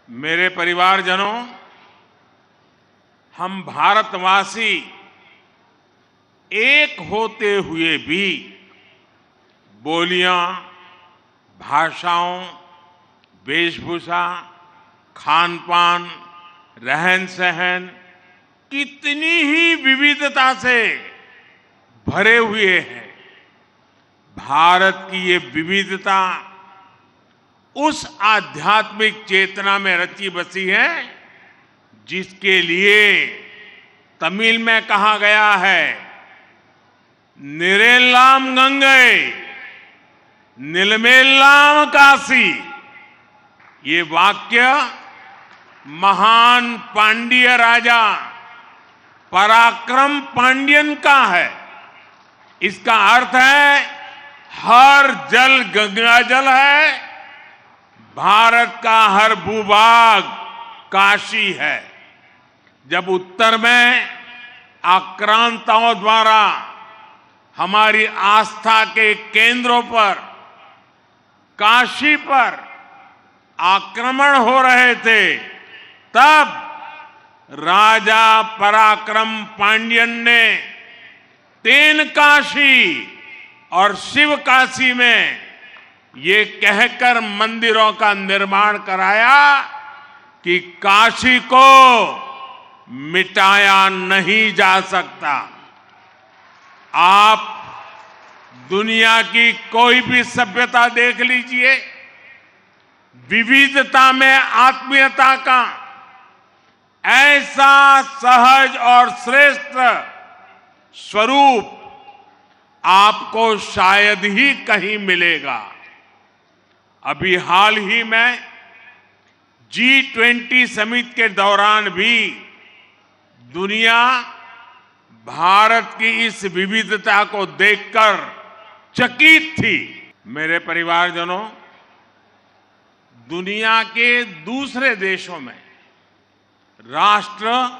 मेरे परिवारजनों, हम भारतवासी एक होते हुए भी बोलियां, भाषाओं, वेशभूषा, खान-पान, रहन-सहन कितनी ही विविधता से भरे हुए हैं। भारत की ये विविधता उस आध्यात्मिक चेतना में रची बसी है जिसके लिए तमिल में कहा गया है, निरेलाम गंगे निलमेल्लाम काशी। ये वाक्य महान पांड्य राजा पराक्रम पांड्यन का है। इसका अर्थ है हर जल गंगा जल है, भारत का हर भूभाग काशी है। जब उत्तर में आक्रांताओं द्वारा हमारी आस्था के केंद्रों पर, काशी पर आक्रमण हो रहे थे, तब राजा पराक्रम पांड्यन ने तेनकाशी और शिवकाशी में ये कहकर मंदिरों का निर्माण कराया कि काशी को मिटाया नहीं जा सकता। आप दुनिया की कोई भी सभ्यता देख लीजिए, विविधता में आत्मीयता का ऐसा सहज और श्रेष्ठ स्वरूप आपको शायद ही कहीं मिलेगा। अभी हाल ही में G20 समिट के दौरान भी दुनिया भारत की इस विविधता को देखकर चकित थी। मेरे परिवारजनों, दुनिया के दूसरे देशों में राष्ट्र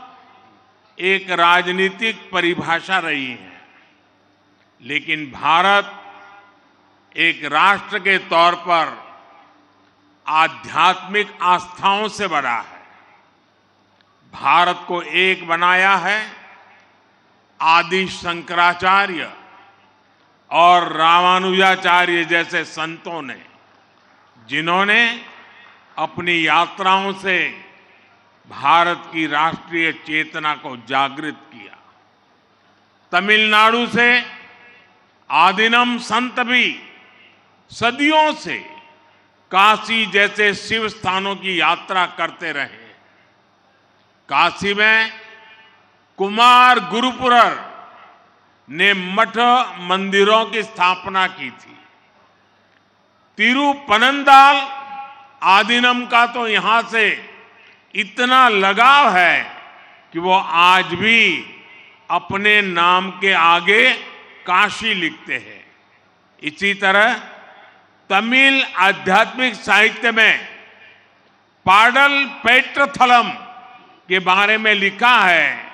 एक राजनीतिक परिभाषा रही है, लेकिन भारत एक राष्ट्र के तौर पर आध्यात्मिक आस्थाओं से बड़ा है। भारत को एक बनाया है आदि शंकराचार्य और रामानुजाचार्य जैसे संतों ने, जिन्होंने अपनी यात्राओं से भारत की राष्ट्रीय चेतना को जागृत किया। तमिलनाडु से आदिनम संत भी सदियों से काशी जैसे शिव स्थानों की यात्रा करते रहे। काशी में कुमार गुरुपुरर ने मठ मंदिरों की स्थापना की थी। तिरुपनंदाल आदिनम का तो यहां से इतना लगाव है कि वो आज भी अपने नाम के आगे काशी लिखते हैं। इसी तरह तमिल आध्यात्मिक साहित्य में पाडल पेट्रथलम के बारे में लिखा है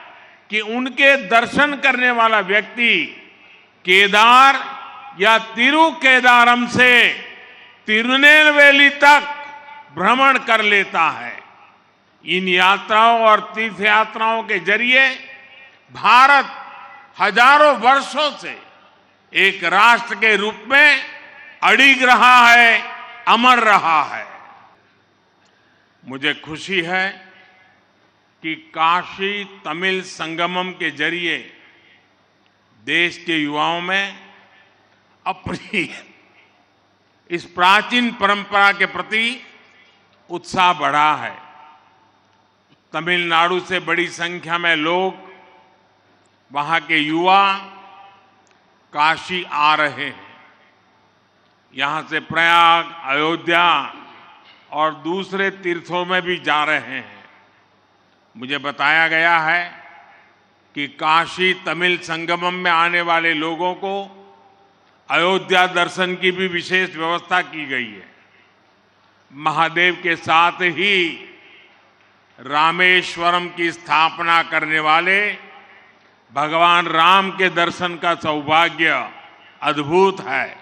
कि उनके दर्शन करने वाला व्यक्ति केदार या तिरुकेदारम से तिरुनेलवेली तक भ्रमण कर लेता है। इन यात्राओं और तीर्थ यात्राओं के जरिए भारत हजारों वर्षों से एक राष्ट्र के रूप में अडिग रहा है, अमर रहा है। मुझे खुशी है कि काशी तमिल संगमम के जरिए देश के युवाओं में अपनी इस प्राचीन परंपरा के प्रति उत्साह बढ़ा है। तमिलनाडु से बड़ी संख्या में लोग, वहां के युवा काशी आ रहे हैं। यहां से प्रयाग, अयोध्या और दूसरे तीर्थों में भी जा रहे हैं। मुझे बताया गया है कि काशी तमिल संगमम में आने वाले लोगों को अयोध्या दर्शन की भी विशेष व्यवस्था की गई है। महादेव के साथ ही रामेश्वरम की स्थापना करने वाले भगवान राम के दर्शन का सौभाग्य अद्भुत है।